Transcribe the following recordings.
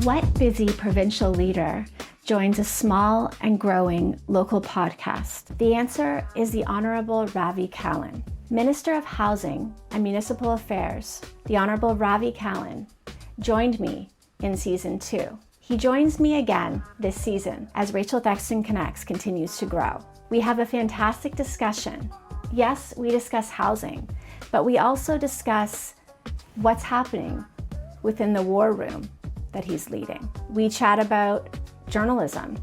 What busy provincial leader joins a small and growing local podcast? The answer is the Honourable Ravi Kahlon. Minister of Housing and Municipal Affairs, the Honourable Ravi Kahlon, joined me in Season 2. He joins me again this season as Rachel Thexton Connects continues to grow. We have a fantastic discussion. Yes, we discuss housing, but we also discuss what's happening within the war room that he's leading. We chat about journalism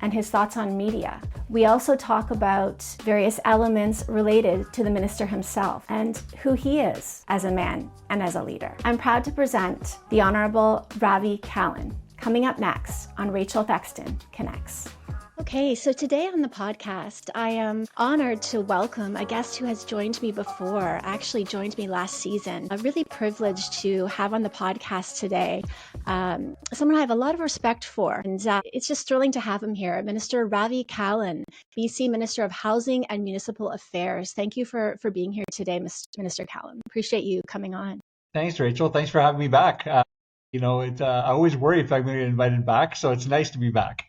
and his thoughts on media. We also talk about various elements related to the minister himself and who he is as a man and as a leader. I'm proud to present the Honourable Ravi Kahlon, coming up next on Rachel Thexton Connects. Okay, so today on the podcast, I am honored to welcome a guest who has joined me before, actually joined me last season. I'm really privileged to have on the podcast today someone I have a lot of respect for, and it's just thrilling to have him here, Minister Ravi Kahlon, BC Minister of Housing and Municipal Affairs. Thank you for being here today, Minister Kahlon. Appreciate you coming on. Thanks, Rachel. Thanks for having me back. I always worry if I'm going to get invited back, so it's nice to be back.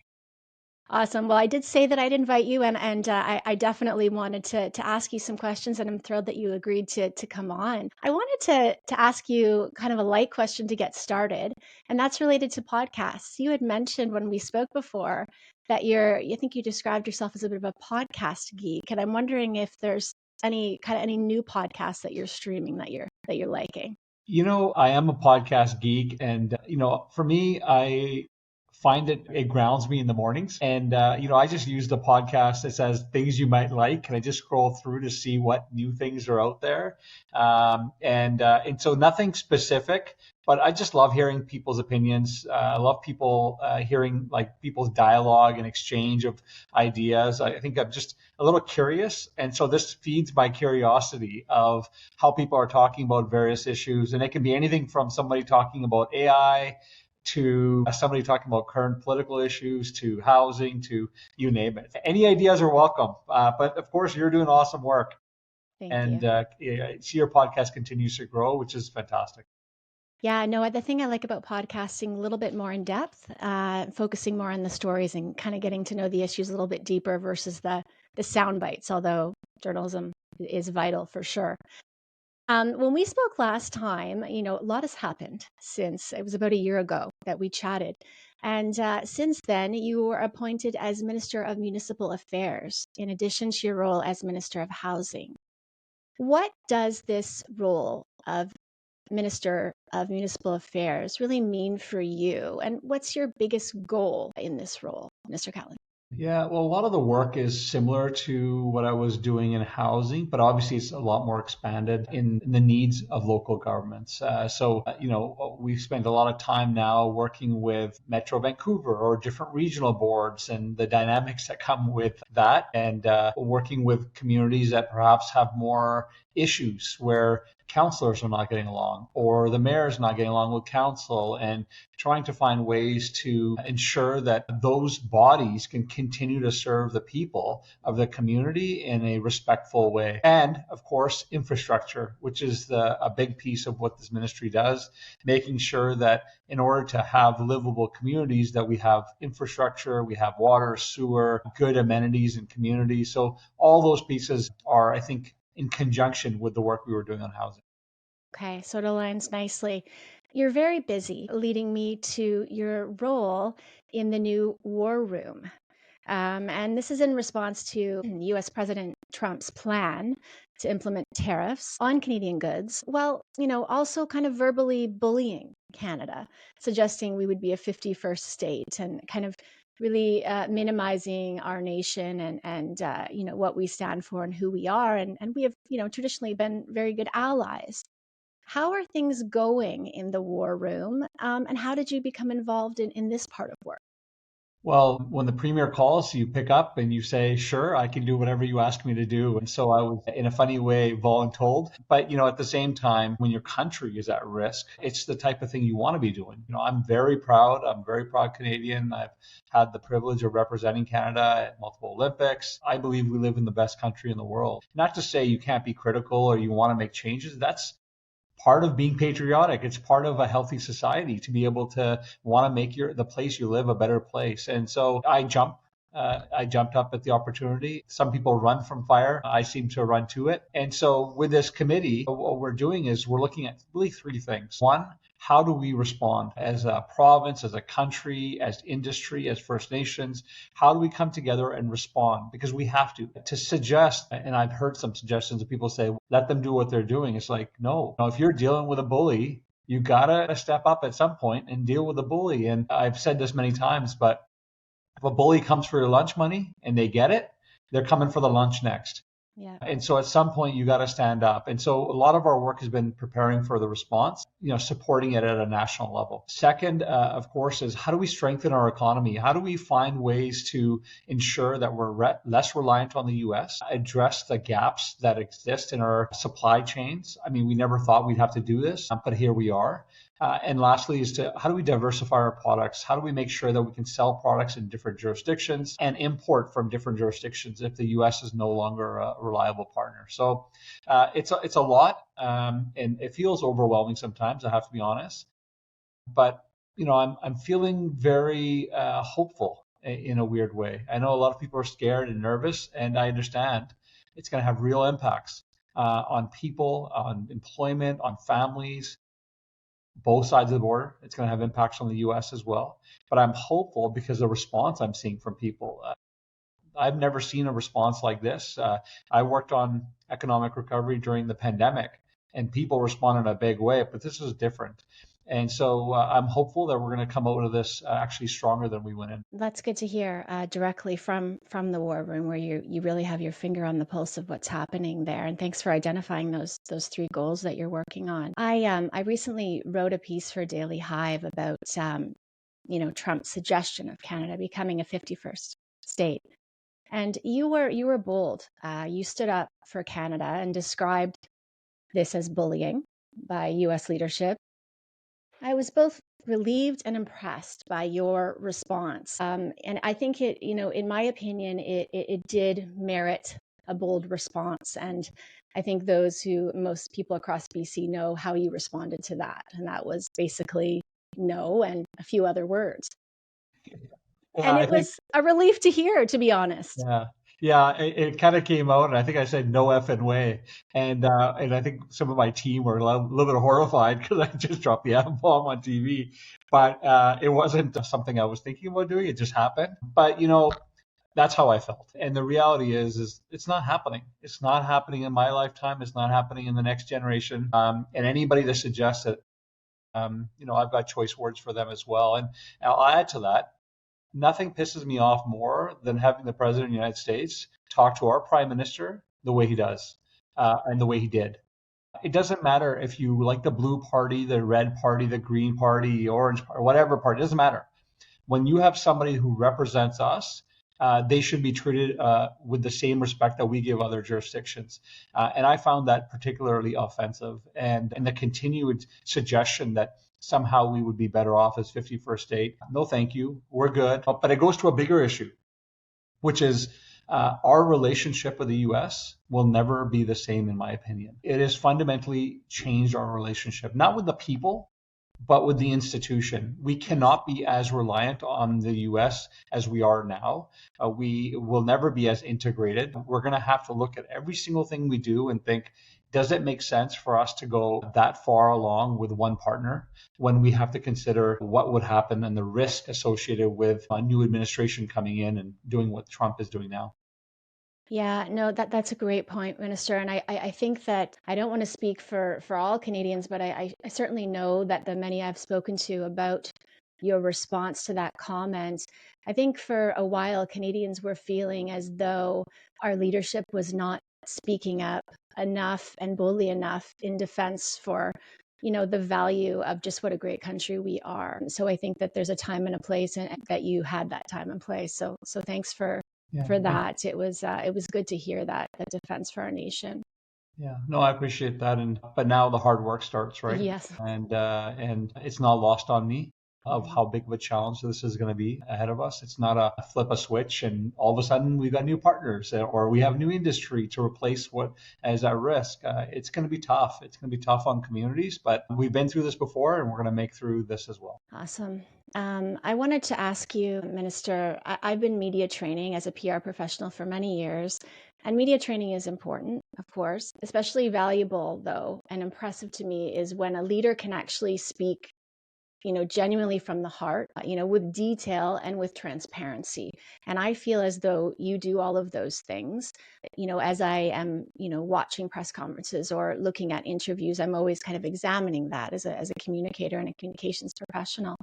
Awesome. Well, I did say that I'd invite you, and I definitely wanted to ask you some questions, and I'm thrilled that you agreed to come on. I wanted to ask you kind of a light question to get started, and that's related to podcasts. You had mentioned when we spoke before that I think you described yourself as a bit of a podcast geek, and I'm wondering if there's any new podcasts that you're streaming that you're liking. I am a podcast geek, and for me, I find it grounds me in the mornings. And, I just use the podcast that says things you might like. And I just scroll through to see what new things are out there. And so nothing specific, but I just love hearing people's opinions. I love people hearing people's dialogue and exchange of ideas. I think I'm just a little curious. And so this feeds my curiosity of how people are talking about various issues. And it can be anything from somebody talking about AI to somebody talking about current political issues, to housing, to you name it. Any ideas are welcome. But of course, you're doing awesome work. Thank you. See your podcast continues to grow, which is fantastic. Yeah, no, the thing I like about podcasting, a little bit more in depth, focusing more on the stories and kind of getting to know the issues a little bit deeper versus the sound bites, although journalism is vital for sure. When we spoke last time, a lot has happened since it was about a year ago that we chatted. And since then, you were appointed as Minister of Municipal Affairs, in addition to your role as Minister of Housing. What does this role of Minister of Municipal Affairs really mean for you? And what's your biggest goal in this role, Mr. Kahlon? Yeah, well, a lot of the work is similar to what I was doing in housing, but obviously it's a lot more expanded in the needs of local governments. We've spent a lot of time now working with Metro Vancouver or different regional boards and the dynamics that come with that, and working with communities that perhaps have more issues where councillors are not getting along or the mayor is not getting along with council, and trying to find ways to ensure that those bodies can continue to serve the people of the community in a respectful way. And of course, infrastructure, which is a big piece of what this ministry does, making sure that in order to have livable communities, that we have infrastructure, we have water, sewer, good amenities in communities. So all those pieces are, I think, in conjunction with the work we were doing on housing. Okay, so it aligns nicely. You're very busy, leading me to your role in the new war room. And this is in response to US President Trump's plan to implement tariffs on Canadian goods, while, also kind of verbally bullying Canada, suggesting we would be a 51st state and kind of really minimizing our nation and what we stand for and who we are. And we have, traditionally been very good allies. How are things going in the war room? And how did you become involved in this part of work? Well, when the premier calls, you pick up and you say, sure, I can do whatever you ask me to do. And so I was, in a funny way, voluntold. But, at the same time, when your country is at risk, it's the type of thing you want to be doing. I'm very proud. I'm a very proud Canadian. I've had the privilege of representing Canada at multiple Olympics. I believe we live in the best country in the world. Not to say you can't be critical or you want to make changes. That's part of being patriotic. It's part of a healthy society to be able to want to make the place you live a better place. And so I jumped up at the opportunity. Some people run from fire. I seem to run to it. And so with this committee, what we're doing is we're looking at really three things. One, how do we respond as a province, as a country, as industry, as First Nations? How do we come together and respond? Because we have to suggest, and I've heard some suggestions of people say, let them do what they're doing. It's like, no, if you're dealing with a bully, you gotta step up at some point and deal with the bully. And I've said this many times, but if a bully comes for your lunch money and they get it, they're coming for the lunch next. Yeah. And so at some point you got to stand up. And so a lot of our work has been preparing for the response, supporting it at a national level. Second, of course, is how do we strengthen our economy? How do we find ways to ensure that we're less reliant on the US, address the gaps that exist in our supply chains? I mean, we never thought we'd have to do this, but here we are. And lastly is how do we diversify our products? How do we make sure that we can sell products in different jurisdictions and import from different jurisdictions if the U.S. is no longer a reliable partner? So it's a lot, and it feels overwhelming sometimes, I have to be honest. But I'm feeling very hopeful in a weird way. I know a lot of people are scared and nervous, and I understand it's going to have real impacts on people, on employment, on families. Both sides of the border. It's going to have impacts on the U.S. as well. But I'm hopeful because the response I'm seeing from people. I've never seen a response like this. I worked on economic recovery during the pandemic, and people responded in a big way, but this is different. And so I'm hopeful that we're going to come out of this actually stronger than we went in. That's good to hear directly from the war room, where you really have your finger on the pulse of what's happening there. And thanks for identifying those three goals that you're working on. I recently wrote a piece for Daily Hive about Trump's suggestion of Canada becoming a 51st state. And you were bold. You stood up for Canada and described this as bullying by U.S. leadership. I was both relieved and impressed by your response. And I think in my opinion, it did merit a bold response. And I think most people across BC know how you responded to that. And that was basically no and a few other words. And it was a relief to hear, to be honest. Yeah, it kind of came out, and I think I said no effing way, and I think some of my team were a little bit horrified because I just dropped the F-bomb on TV, but it wasn't something I was thinking about doing. It just happened. But that's how I felt, and the reality is it's not happening. It's not happening in my lifetime. It's not happening in the next generation. And anybody that suggests that, I've got choice words for them as well. And I'll add to that. Nothing pisses me off more than having the President of the United States talk to our Prime Minister the way he does and the way he did. It doesn't matter if you like the blue party, the red party, the green party, the orange party, whatever party, it doesn't matter. When you have somebody who represents us, they should be treated with the same respect that we give other jurisdictions. And I found that particularly offensive. And the continued suggestion that somehow we would be better off as 51st state. No, thank you. We're good. But it goes to a bigger issue, which is our relationship with the U.S. will never be the same, in my opinion. It has fundamentally changed our relationship, not with the people, but with the institution. We cannot be as reliant on the U.S. as we are now. We will never be as integrated. We're going to have to look at every single thing we do and think, does it make sense for us to go that far along with one partner when we have to consider what would happen and the risk associated with a new administration coming in and doing what Trump is doing now? Yeah, no, that's a great point, Minister. And I think that I don't want to speak for all Canadians, but I certainly know that the many I've spoken to about your response to that comment. I think for a while, Canadians were feeling as though our leadership was not speaking up enough and boldly enough in defense for the value of just what a great country we are. So I think that there's a time and a place, and that you had that time and place. So thanks for that. It was good to hear that defense for our nation. Yeah, no, I appreciate that. But now the hard work starts, right? Yes. And it's not lost on me. of how big of a challenge this is going to be ahead of us. It's not a flip a switch and all of a sudden we've got new partners or we have new industry to replace what is at risk. It's going to be tough. It's going to be tough on communities, but we've been through this before and we're going to make through this as well. Awesome. I wanted to ask you, Minister, I've been media training as a PR professional for many years, and media training is important, of course. Especially valuable, though, and impressive to me is when a leader can actually speak, genuinely from the heart, with detail and with transparency. And I feel as though you do all of those things. As I am, watching press conferences or looking at interviews, I'm always kind of examining that as a communicator and a communications professional.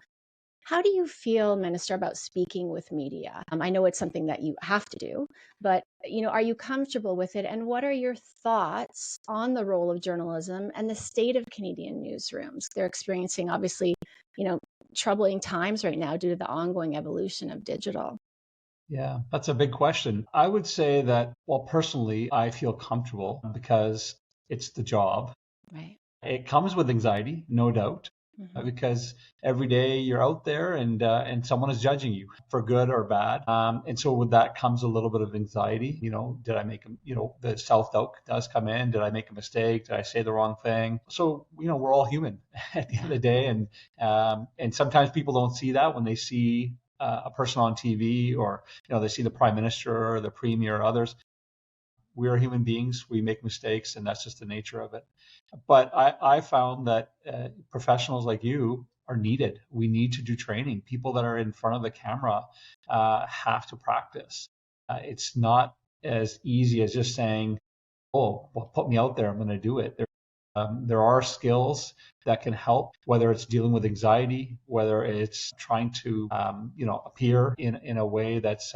How do you feel, Minister, about speaking with media? I know it's something that you have to do, but are you comfortable with it? And what are your thoughts on the role of journalism and the state of Canadian newsrooms? They're experiencing, obviously, troubling times right now due to the ongoing evolution of digital. Yeah, that's a big question. I would say that, well, personally, I feel comfortable because it's the job. Right. It comes with anxiety, no doubt. Because every day you're out there and someone is judging you for good or bad. And so with that comes a little bit of anxiety. Did I make the self-doubt does come in. Did I make a mistake? Did I say the wrong thing? So, we're all human at the end of the day. And sometimes people don't see that when they see a person on TV or, they see the prime minister or the premier or others. We are human beings. We make mistakes, and that's just the nature of it. But I found that professionals like you are needed. We need to do training. People that are in front of the camera have to practice. It's not as easy as just saying, oh, well, put me out there. I'm going to do it. There are skills that can help, whether it's dealing with anxiety, whether it's trying to, appear in a way that's,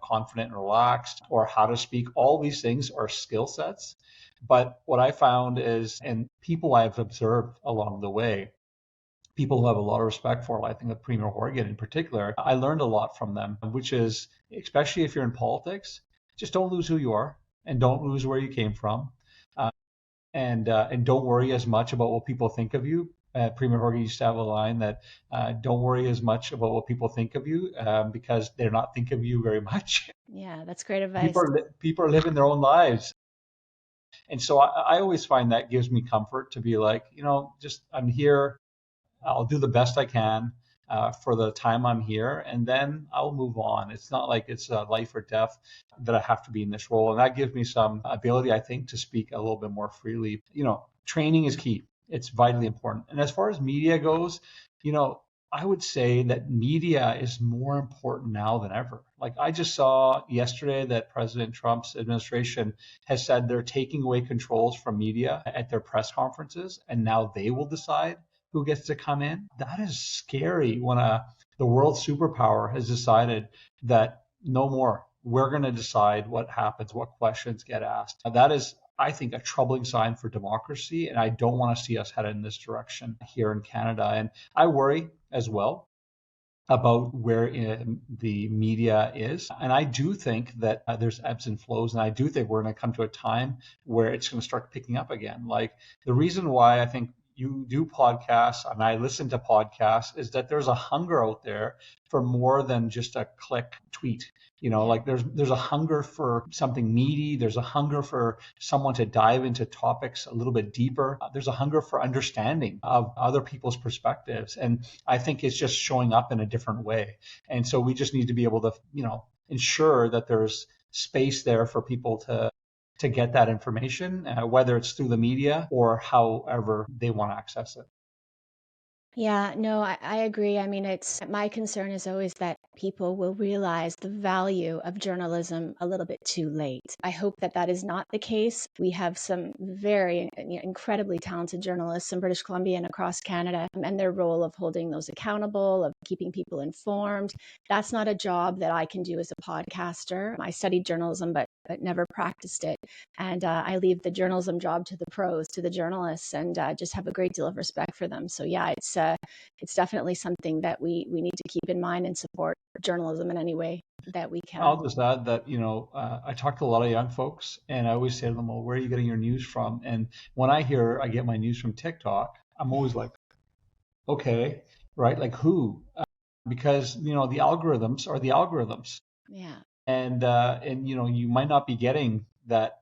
confident and relaxed, or how to speak. All these things are skill sets. But what I found is, and people I've observed along the way, people who have a lot of respect for, I think of Premier Horgan in particular, I learned a lot from them, which is, especially if you're in politics, just don't lose who you are and don't lose where you came from. And don't worry as much about what people think of you. Premier Horgan used to have a line that don't worry as much about what people think of you because they're not thinking of you very much. Yeah, that's great advice. People are living their own lives. And so I always find that gives me comfort to be like, just I'm here. I'll do the best I can for the time I'm here, and then I'll move on. It's not like it's life or death that I have to be in this role. And that gives me some ability, I think, to speak a little bit more freely. Training is key. It's vitally important. And as far as media goes, I would say that media is more important now than ever. Like I just saw yesterday that President Trump's administration has said they're taking away controls from media at their press conferences, and now they will decide who gets to come in. That is scary when the world superpower has decided that no more. We're going to decide what happens, what questions get asked. That is, I think, a troubling sign for democracy, and I don't want to see us headed in this direction here in Canada. And I worry as well about where the media is. And I do think that there's ebbs and flows, and I do think we're going to come to a time where it's going to start picking up again. Like the reason why I think you do podcasts and I listen to podcasts is that there's a hunger out there for more than just a click tweet. Like there's a hunger for something meaty. There's a hunger for someone to dive into topics a little bit deeper. There's a hunger for understanding of other people's perspectives. And I think it's just showing up in a different way. And so we just need to be able to, ensure that there's space there for people to get that information, whether it's through the media or however they want to access it. Yeah, no, I agree. I mean, it's my concern is always that people will realize the value of journalism a little bit too late. I hope that that is not the case. We have some very incredibly talented journalists in British Columbia and across Canada, and their role of holding those accountable, of keeping people informed. That's not a job that I can do as a podcaster. I studied journalism, but never practiced it. And I leave the journalism job to the pros, to the journalists, and just have a great deal of respect for them. So yeah, it's definitely something that we need to keep in mind and support journalism in any way that we can. I'll just add that, I talk to a lot of young folks and I always say to them, well, where are you getting your news from? And when I hear I get my news from TikTok, I'm always like, okay, right? Like who? Because the algorithms are the algorithms, Yeah. and you might not be getting that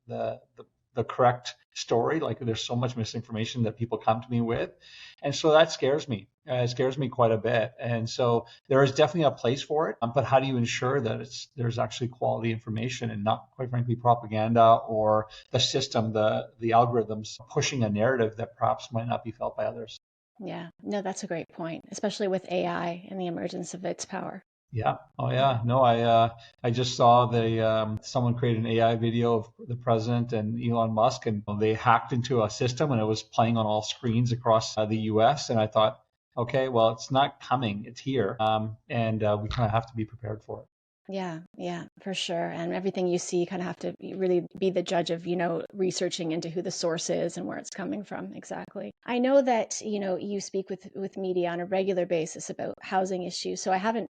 the correct story. Like there's so much misinformation that people come to me with, and so that scares me. It scares me quite a bit, and so there is definitely a place for it. But how do you ensure that there's actually quality information and not, quite frankly, propaganda or the system, the algorithms pushing a narrative that perhaps might not be felt by others? Yeah. No, that's a great point, especially with AI and the emergence of its power. Yeah. Oh, yeah. No, I just saw someone created an AI video of the president and Elon Musk, and they hacked into a system, and it was playing on all screens across the U.S. And I thought, okay, well, it's not coming; it's here, and we kind of have to be prepared for it. Yeah, yeah, for sure. And everything you see kind of have to really be the judge of, researching into who the source is and where it's coming from. Exactly. I know that, you speak with media on a regular basis about housing issues. So I haven't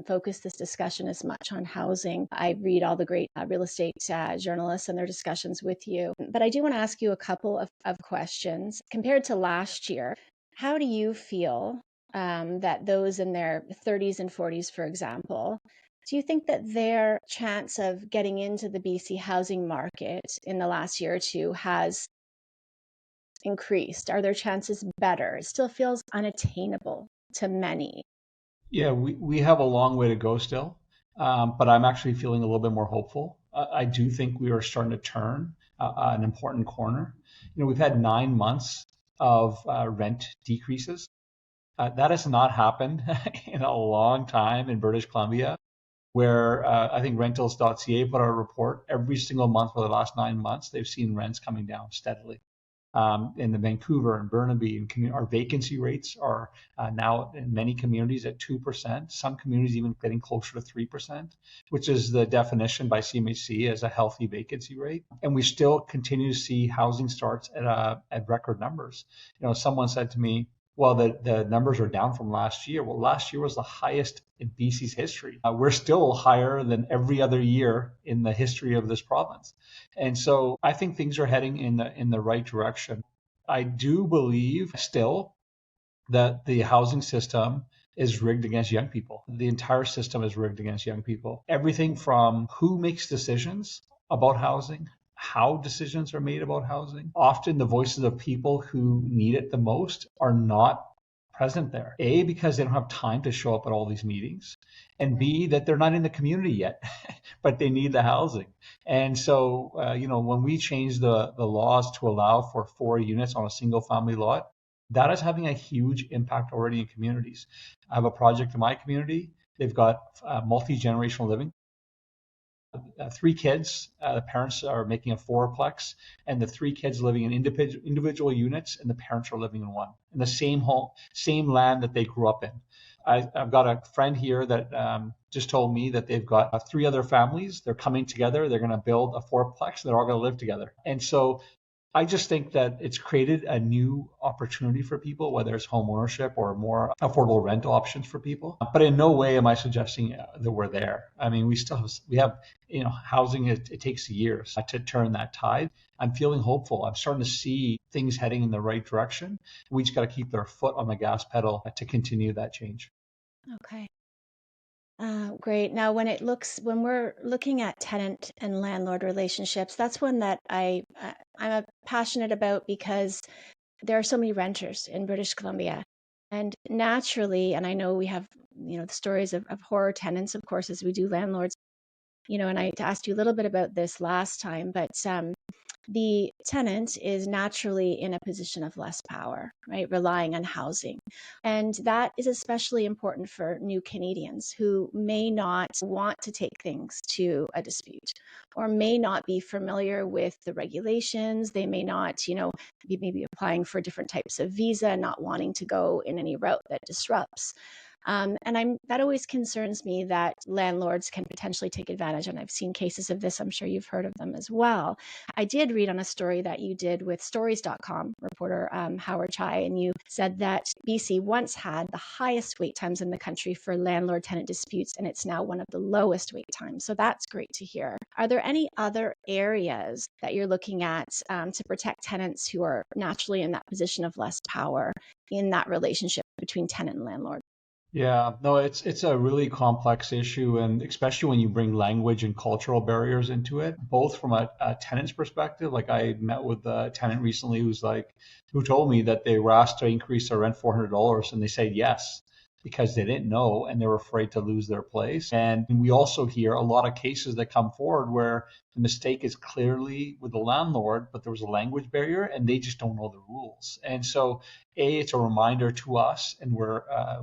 focused this discussion as much on housing. I read all the great real estate journalists and their discussions with you. But I do want to ask you a couple of questions. Compared to last year, how do you feel that those in their 30s and 40s, for example, do you think that their chance of getting into the BC housing market in the last year or two has increased? Are their chances better? It still feels unattainable to many. Yeah, we have a long way to go still, but I'm actually feeling a little bit more hopeful. I do think we are starting to turn an important corner. We've had 9 months of rent decreases. That has not happened in a long time in British Columbia, where I think rentals.ca put out a report every single month for the last 9 months. They've seen rents coming down steadily. In the Vancouver and Burnaby, and our vacancy rates are now in many communities at 2%. Some communities even getting closer to 3%, which is the definition by CMHC as a healthy vacancy rate. And we still continue to see housing starts at record numbers. Someone said to me, well, the numbers are down from last year. Well, last year was the highest in BC's history. We're still higher than every other year in the history of this province. And so I think things are heading in the right direction. I do believe still that the housing system is rigged against young people. The entire system is rigged against young people. Everything from who makes decisions about housing, how decisions are made about housing. Often the voices of people who need it the most are not present there. A, because they don't have time to show up at all these meetings, and B, that they're not in the community yet, but they need the housing. And so, when we change the laws to allow for 4 units on a single family lot, that is having a huge impact already in communities. I have a project in my community. They've got multi-generational living. 3 kids. The parents are making a fourplex, and the 3 kids living in individual units, and the parents are living in one, in the same home, same land that they grew up in. I've got a friend here that just told me that they've got 3 other families. They're coming together. They're going to build a fourplex. And they're all going to live together. And so I just think that it's created a new opportunity for people, whether it's home ownership or more affordable rental options for people. But in no way am I suggesting that we're there. I mean, we have housing. It takes years to turn that tide. I'm feeling hopeful. I'm starting to see things heading in the right direction. We just got to keep our foot on the gas pedal to continue that change. Okay. Great. Now, when we're looking at tenant and landlord relationships, that's one that I'm passionate about because there are so many renters in British Columbia, and naturally, and I know we have the stories of horror tenants, of course, as we do landlords. And I asked you a little bit about this last time, but the tenant is naturally in a position of less power, right? Relying on housing. And that is especially important for new Canadians who may not want to take things to a dispute or may not be familiar with the regulations. They may not, be maybe applying for different types of visa, not wanting to go in any route that disrupts. And that always concerns me that landlords can potentially take advantage. And I've seen cases of this. I'm sure you've heard of them as well. I did read on a story that you did with stories.com reporter Howard Chai, and you said that BC once had the highest wait times in the country for landlord tenant disputes, and it's now one of the lowest wait times. So that's great to hear. Are there any other areas that you're looking at to protect tenants who are naturally in that position of less power in that relationship between tenant and landlord? Yeah, no, it's a really complex issue, and especially when you bring language and cultural barriers into it, both from a tenant's perspective. Like I met with a tenant recently who told me that they were asked to increase their rent $400, and they said yes because they didn't know and they were afraid to lose their place. And we also hear a lot of cases that come forward where the mistake is clearly with the landlord, but there was a language barrier and they just don't know the rules. And so it's a reminder to us, and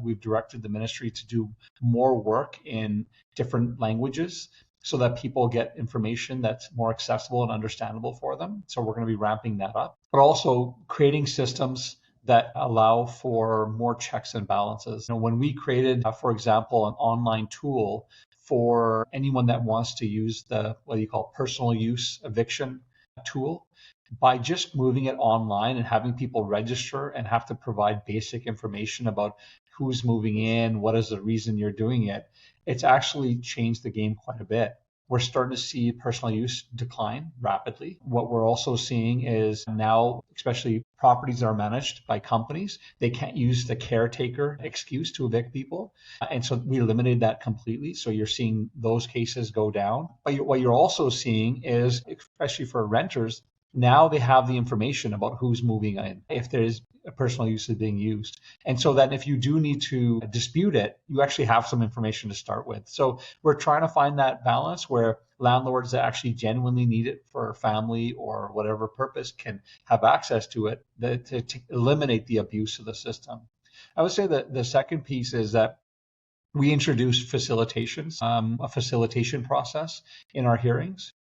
we've directed the ministry to do more work in different languages so that people get information that's more accessible and understandable for them. So we're going to be ramping that up, but also creating systems that allow for more checks and balances. When we created, for example, an online tool for anyone that wants to use the what you call personal use eviction tool, by just moving it online and having people register and have to provide basic information about who's moving in, what is the reason you're doing it, it's actually changed the game quite a bit. We're starting to see personal use decline rapidly. What we're also seeing is now, especially properties that are managed by companies, they can't use the caretaker excuse to evict people. And so we eliminated that completely. So you're seeing those cases go down. But what you're also seeing is, especially for renters, now they have the information about who's moving in, if there's a personal use is being used. And so then if you do need to dispute it, you actually have some information to start with. So we're trying to find that balance where landlords that actually genuinely need it for family or whatever purpose can have access to it to eliminate the abuse of the system. I would say that the second piece is that we introduced facilitations, a facilitation process in our hearings.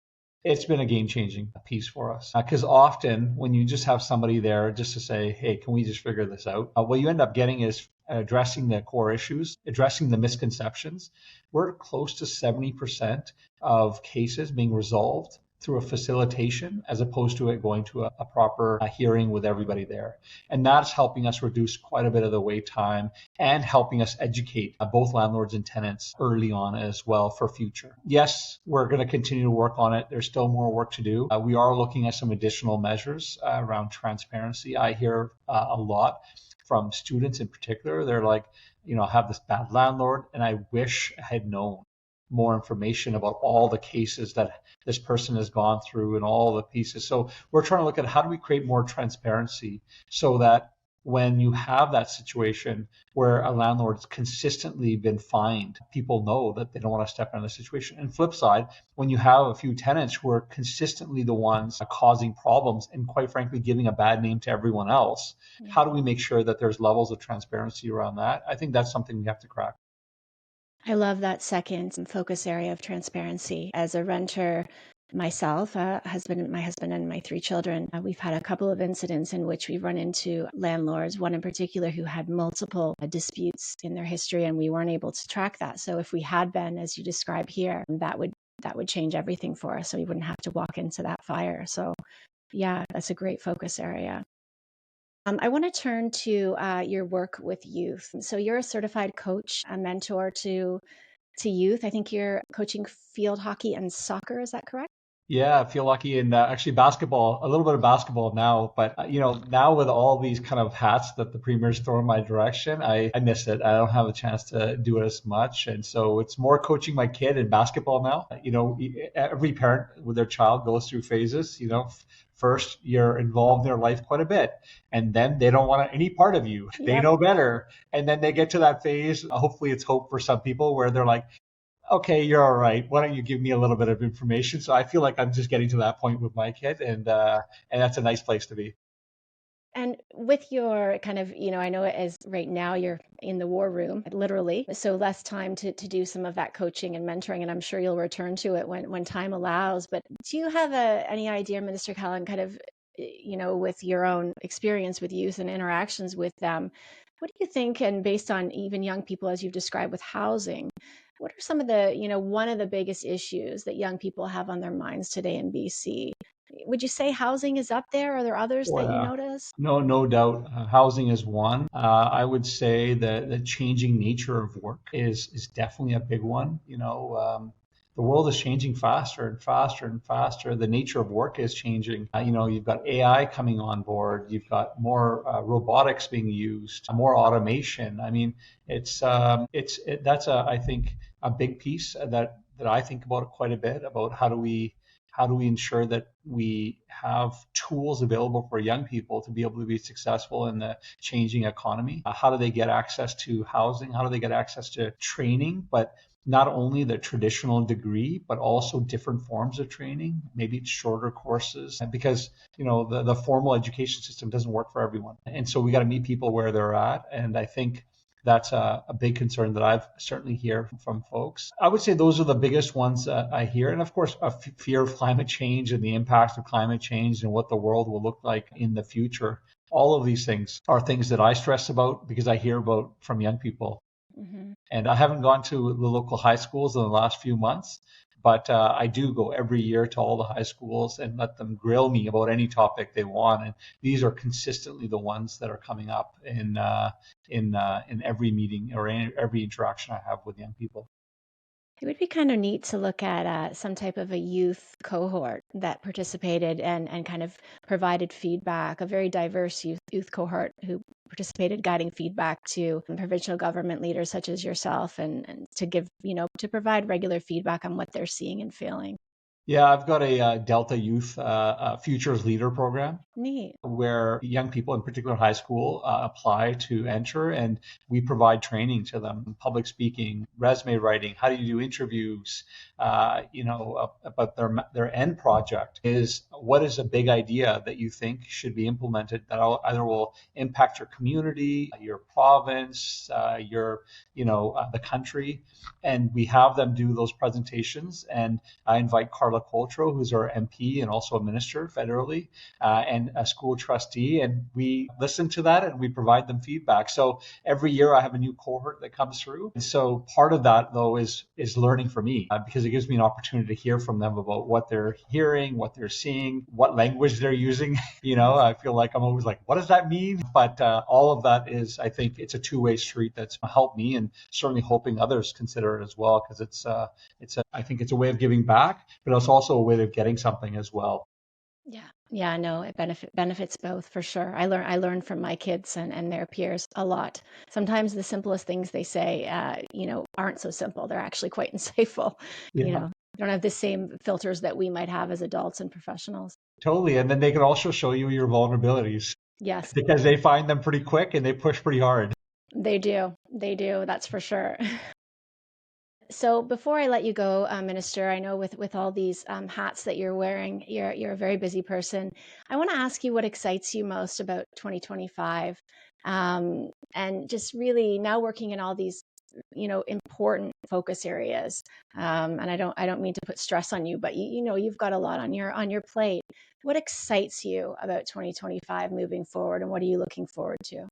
It's been a game-changing piece for us because often when you just have somebody there just to say, hey, can we just figure this out? What you end up getting is addressing the core issues, addressing the misconceptions. We're close to 70% of cases being resolved through a facilitation as opposed to it going to a proper hearing with everybody there. And that's helping us reduce quite a bit of the wait time and helping us educate both landlords and tenants early on as well for future. Yes, we're going to continue to work on it. There's still more work to do. We are looking at some additional measures around transparency. I hear a lot from students in particular. They're like, I have this bad landlord and I wish I had known more information about all the cases that this person has gone through and all the pieces. So we're trying to look at how do we create more transparency so that when you have that situation where a landlord's consistently been fined, people know that they don't want to step into the situation. And flip side, when you have a few tenants who are consistently the ones causing problems and quite frankly giving a bad name to everyone else, how do we make sure that there's levels of transparency around that? I think that's something we have to crack. I love that second focus area of transparency. As a renter myself, my husband and my 3 children, we've had a couple of incidents in which we've run into landlords, one in particular who had multiple disputes in their history, and we weren't able to track that. So if we had been, as you describe here, that would change everything for us. So we wouldn't have to walk into that fire. So yeah, that's a great focus area. I want to turn to your work with youth. So you're a certified coach, a mentor to youth. I think you're coaching field hockey and soccer. Is that correct? Yeah, I feel lucky in actually basketball, a little bit of basketball now, but now with all these kind of hats that the premier's throw in my direction, I miss it. I don't have a chance to do it as much. And so it's more coaching my kid in basketball now. Every parent with their child goes through phases, first you're involved in their life quite a bit, and then they don't want any part of you. They know better. And then they get to that phase. Hopefully it's hope for some people where they're like, okay, you're all right. Why don't you give me a little bit of information? So I feel like I'm just getting to that point with my kid, and that's a nice place to be. And with your kind of, I know it is right now you're in the war room, literally, so less time to do some of that coaching and mentoring, and I'm sure you'll return to it when time allows. But do you have any idea, Minister Kahlon, kind of, with your own experience with youth and interactions with them, what do you think, and based on even young people, as you've described with housing, what are some of the, one of the biggest issues that young people have on their minds today in BC? Would you say housing is up there? Are there others that you notice? No doubt. Housing is one. I would say that the changing nature of work is definitely a big one. the world is changing faster and faster and faster. The nature of work is changing. You've got AI coming on board. You've got more robotics being used, more automation. I mean, that's I think a big piece that I think about quite a bit about how do we ensure that we have tools available for young people to be able to be successful in the changing economy? How do they get access to housing? How do they get access to training? But not only the traditional degree, but also different forms of training. Maybe it's shorter courses, because the formal education system doesn't work for everyone, and so we got to meet people where they're at. And I think that's a big concern that I've certainly hear from folks. I would say those are the biggest ones that I hear. And of course, a fear of climate change and the impact of climate change and what the world will look like in the future. All of these things are things that I stress about because I hear about from young people. Mm-hmm. And I haven't gone to the local high schools in the last few months, but I do go every year to all the high schools and let them grill me about any topic they want. And these are consistently the ones that are coming up in every meeting or in every interaction I have with young people. It would be kind of neat to look at some type of a youth cohort that participated and kind of provided feedback, a very diverse youth cohort who participated guiding feedback to provincial government leaders such as yourself and to give, to provide regular feedback on what they're seeing and feeling. Yeah, I've got a Delta Youth Futures Leader program. Neat. Where young people, in particular high school, apply to enter, and we provide training to them: public speaking, resume writing, how do you do interviews. But their end project is, what is a big idea that you think should be implemented that either will impact your community, your province, the country. And we have them do those presentations, and I invite Carla Coltro, who's our MP and also a minister federally, and a school trustee, and we listen to that and we provide them feedback. So every year I have a new cohort that comes through. And so part of that, though, is learning for me, because it gives me an opportunity to hear from them about what they're hearing, what they're seeing, what language they're using. I feel like I'm always like, what does that mean? But all of that is, I think it's a two-way street that's helped me, and certainly hoping others consider it as well, because I think it's a way of giving back, but it's also a way of getting something as well. Yeah, no, it benefits both for sure. I learn from my kids and their peers a lot. Sometimes the simplest things they say, aren't so simple. They're actually quite insightful. Yeah. Don't have the same filters that we might have as adults and professionals. Totally. And then they can also show you your vulnerabilities. Yes. Because they find them pretty quick and they push pretty hard. They do. That's for sure. So before I let you go, Minister, I know with all these hats that you're wearing, you're a very busy person. I want to ask you what excites you most about 2025, and just really now working in all these, important focus areas. And I don't mean to put stress on you, but you've got a lot on your plate. What excites you about 2025 moving forward, and what are you looking forward to?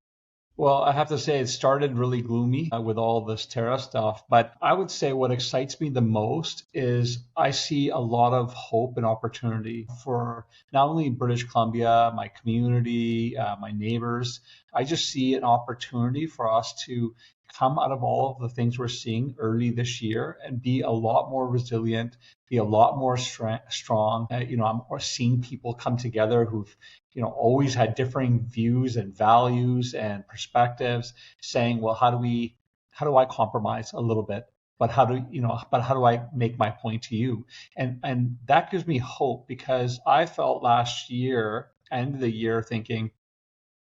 Well, I have to say it started really gloomy with all this tariff stuff. But I would say what excites me the most is I see a lot of hope and opportunity for not only British Columbia, my community, my neighbors. I just see an opportunity for us to come out of all of the things we're seeing early this year and be a lot more resilient, be a lot more strong. I'm seeing people come together who've always had differing views and values and perspectives, saying, well, how do I compromise a little bit? But how do I make my point to you? And that gives me hope, because I felt last year, end of the year, thinking,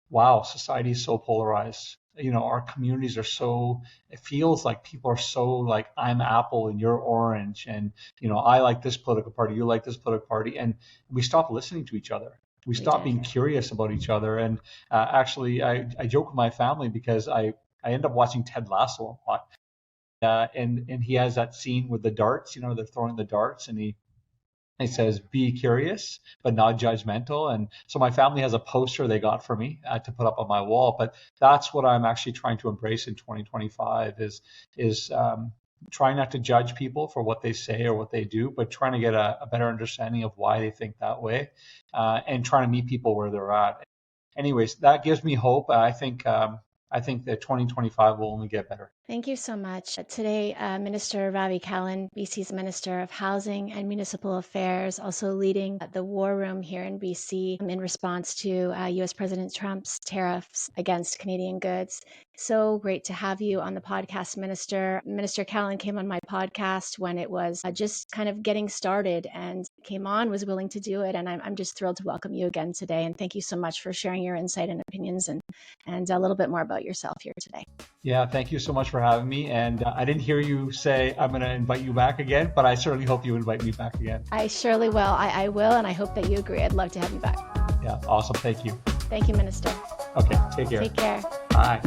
wow, society is so polarized. Our communities are so, it feels like people are so like, I'm Apple and you're orange. And, I like this political party, you like this political party. And we stop listening to each other. We stop being curious about each other. And actually, I joke with my family because I end up watching Ted Lasso a lot. And he has that scene with the darts, they're throwing the darts, and he says, be curious, but not judgmental. And so my family has a poster they got for me to put up on my wall. But that's what I'm actually trying to embrace in 2025 is trying not to judge people for what they say or what they do, but trying to get a better understanding of why they think that way, and trying to meet people where they're at. Anyways, that gives me hope. I think I think that 2025 will only get better. Thank you so much. Today, Minister Ravi Kahlon, BC's Minister of Housing and Municipal Affairs, also leading the war room here in BC in response to U.S. President Trump's tariffs against Canadian goods. So great to have you on the podcast, Minister. Minister Kahlon came on my podcast when it was just kind of getting started and came on, was willing to do it. And I'm just thrilled to welcome you again today. And thank you so much for sharing your insight and opinions and a little bit more about yourself here today. Yeah, thank you so much for having me. And I didn't hear you say I'm going to invite you back again, but I certainly hope you invite me back again. I surely will. I will, and I hope that you agree. I'd love to have you back. Yeah, awesome. Thank you. Thank you, Minister. Okay, take care. Take care. Bye.